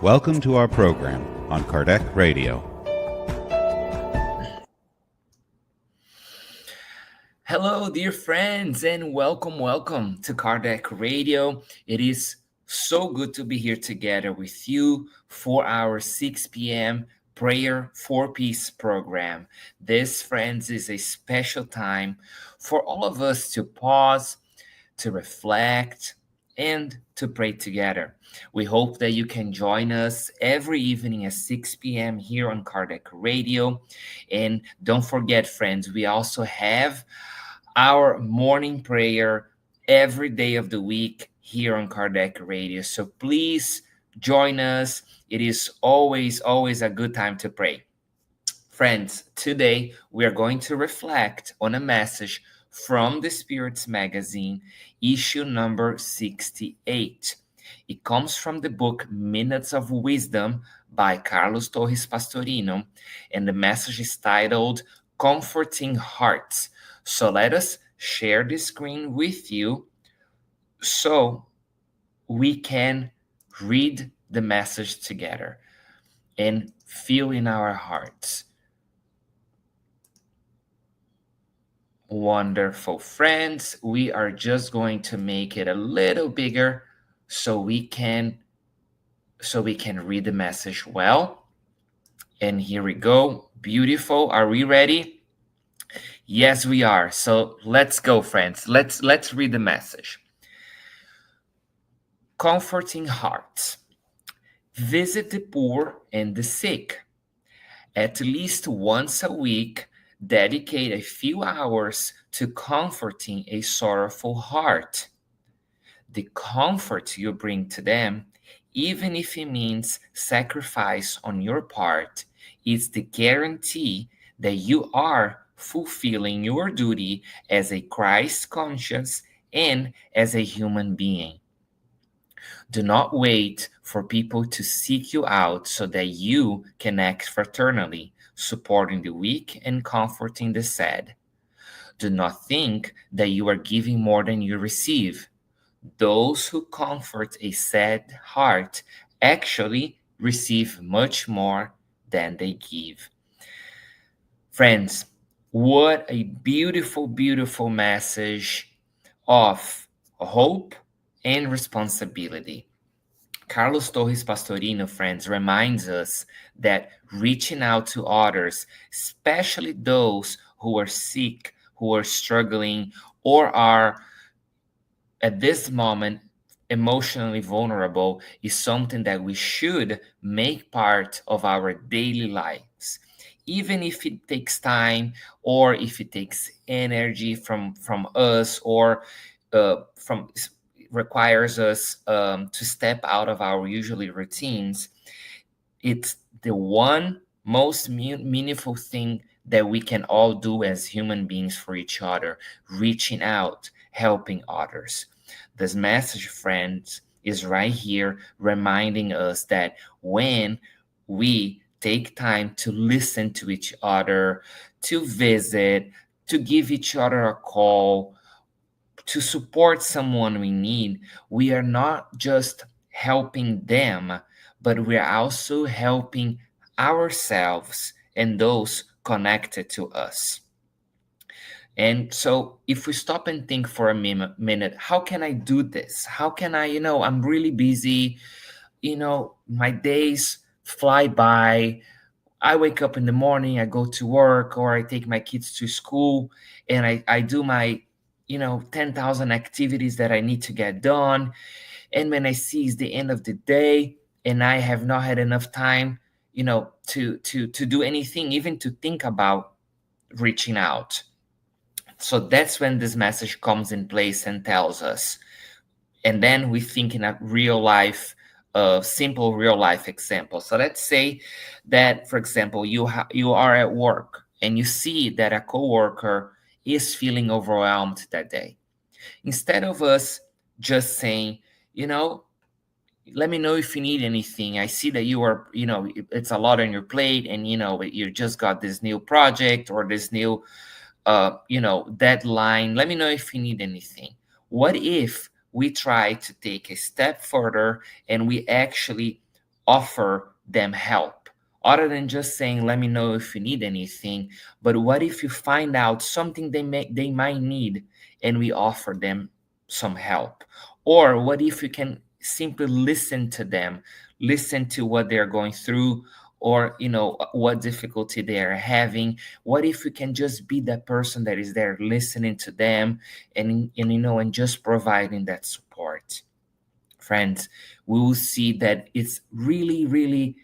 Welcome to our program on Kardec Radio. Hello, dear friends, and welcome to Kardec Radio. It is so good to be here together with you for our 6 p.m. Prayer for Peace program. This, friends, is a special time for all of us to pause, to reflect, and to pray together. We hope that you can join us every evening at 6 p.m. here on Kardec Radio. And don't forget, friends, we also have our morning prayer every day of the week here on Kardec Radio. So please join us. It is always a good time to pray. Friends, today we are going to reflect on a message from the Spirits magazine, issue number 68. It comes from the book Minutos of Wisdom by Torres Pastorino, and the message is titled Comforting Hearts. So let us share the screen with you so we can read the message together and feel in our hearts. Wonderful, friends. We are just going to make it a little bigger so we can read the message well. And here we go. Beautiful. Are we ready? Yes, we are. So let's go, friends. Let's read the message. Comforting hearts. Visit the poor and the sick. At least once a week, dedicate a few hours to comforting a sorrowful heart. The comfort you bring to them, even if it means sacrifice on your part, is the guarantee that you are fulfilling your duty as a Christ conscious and as a human being. Do not wait for people to seek you out so that you can act fraternally, supporting the weak and comforting the sad. Do not think that you are giving more than you receive. Those who comfort a sad heart actually receive much more than they give. Friends, what a beautiful, beautiful message of hope and responsibility. Torres Pastorino, friends, reminds us that reaching out to others, especially those who are sick, who are struggling, or are at this moment emotionally vulnerable, is something that we should make part of our daily lives. Even if it takes time, or if it takes energy from us, or from requires us to step out of our usually routines, it's the one most meaningful thing that we can all do as human beings for each other, reaching out, helping others. This message, friends, is right here reminding us that when we take time to listen to each other, to visit, to give each other a call, to support someone we need, we are not just helping them, but we are also helping ourselves and those connected to us. And so if we stop and think for a minute, how can I do this? How can I, I'm really busy, my days fly by. I wake up in the morning, I go to work, or I take my kids to school, and I do my 10,000 activities that I need to get done. And when I see it's the end of the day and I have not had enough time, to do anything, even to think about reaching out. So that's when this message comes in place and tells us. And then we think in a real life, simple real life example. So let's say that, for example, you are at work and you see that a coworker is feeling overwhelmed that day. Instead of us just saying, let me know if you need anything. I see that you are, it's a lot on your plate, and you just got this new project or this new deadline. Let me know if you need anything. What if we try to take a step further and we actually offer them help, other than just saying, let me know if you need anything. But what if you find out something they might need, and we offer them some help? Or what if you can simply listen to them, listen to what they're going through, or what difficulty they are having? What if we can just be that person that is there listening to them, and just providing that support? Friends, we will see that it's really, really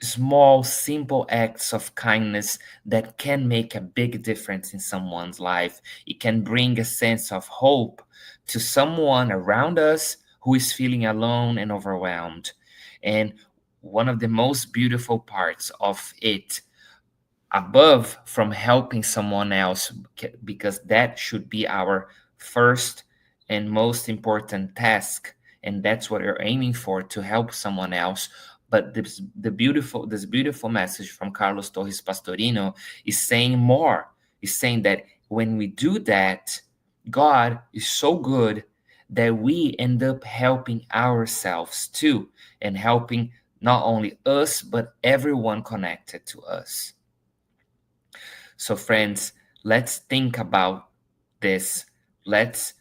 small, simple acts of kindness that can make a big difference in someone's life. It can bring a sense of hope to someone around us who is feeling alone and overwhelmed. And one of the most beautiful parts of it, above from helping someone else, because that should be our first and most important task, and that's what we're aiming for, to help someone else. But this beautiful message from Carlos Torres Pastorino is saying more. Is saying that when we do that, God is so good that we end up helping ourselves too, and helping not only us but everyone connected to us. So, friends, let's think about this. Let's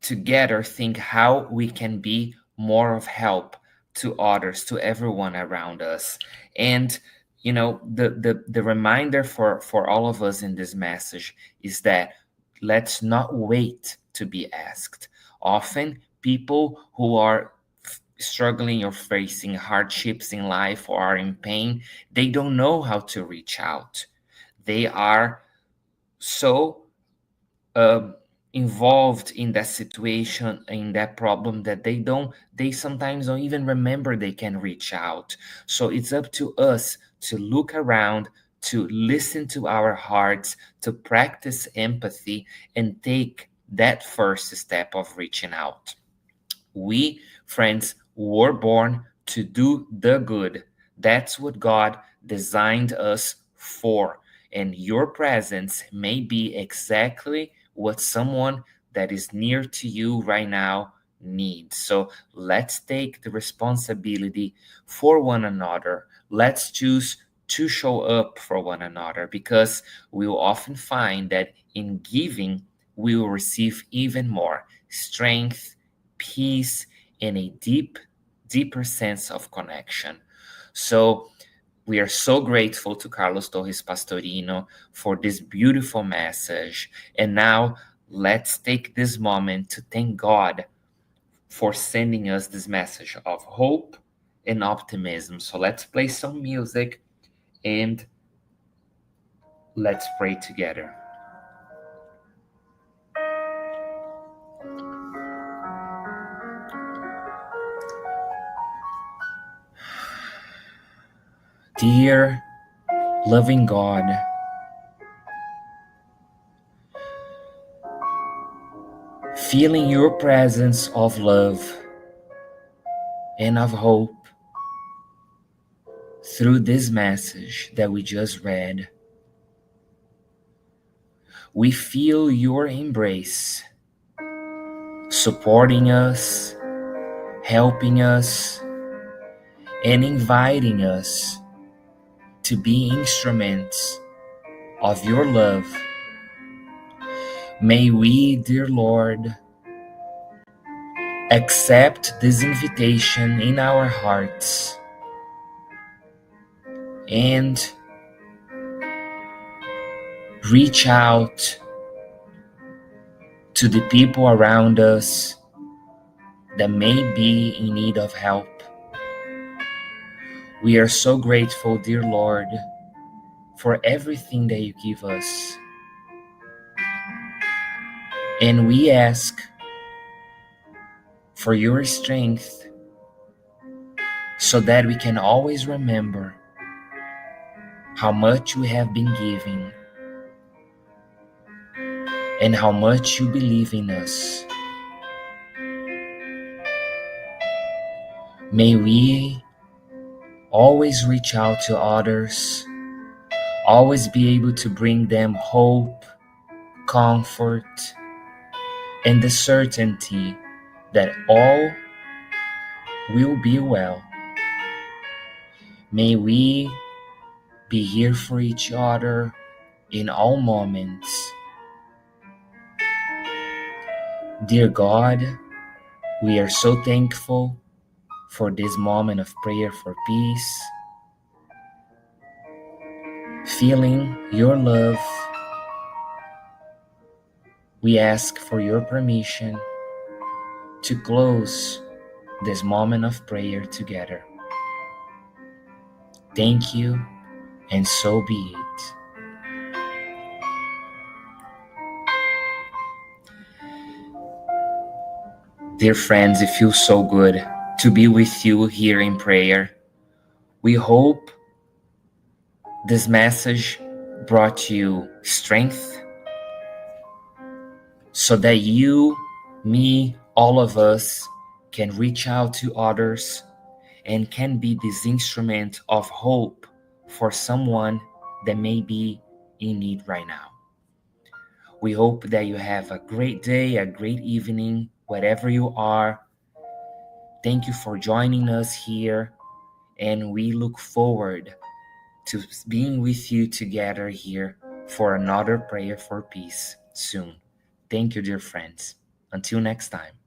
together think how we can be more of help to others, to everyone around us. And the reminder for all of us in this message is that let's not wait to be asked. Often people who are struggling or facing hardships in life or are in pain, they don't know how to reach out. They are so uh, involved in that situation, in that problem, that they sometimes don't even remember they can reach out. So it's up to us to look around, to listen to our hearts, to practice empathy, and take that first step of reaching out. We, friends, were born to do the good. That's what God designed us for. And your presence may be exactly what someone that is near to you right now needs. So let's take the responsibility for one another. Let's choose to show up for one another, because we will often find that in giving, we will receive even more strength, peace, and a deeper sense of connection. So we are so grateful to Carlos Torres Pastorino for this beautiful message. And now let's take this moment to thank God for sending us this message of hope and optimism. So let's play some music and let's pray together. Dear loving God, feeling your presence of love and of hope through this message that we just read, we feel your embrace, supporting us, helping us, and inviting us to be instruments of your love. May we, dear Lord, accept this invitation in our hearts and reach out to the people around us that may be in need of help. We are so grateful, dear Lord, for everything that you give us. And we ask for your strength so that we can always remember how much we have been giving and how much you believe in us. May we always reach out to others, always be able to bring them hope, comfort, and the certainty that all will be well. May we be here for each other in all moments. Dear God, we are so thankful for this moment of prayer for peace, feeling your love. We ask for your permission to close this moment of prayer together. Thank you, and so be it. Dear friends, it feels so good to be with you here in prayer. We hope this message brought you strength so that you, me, all of us can reach out to others and can be this instrument of hope for someone that may be in need right now. We hope that you have a great day, a great evening, wherever you are. Thank you for joining us here, and we look forward to being with you together here for another prayer for peace soon. Thank you, dear friends. Until next time.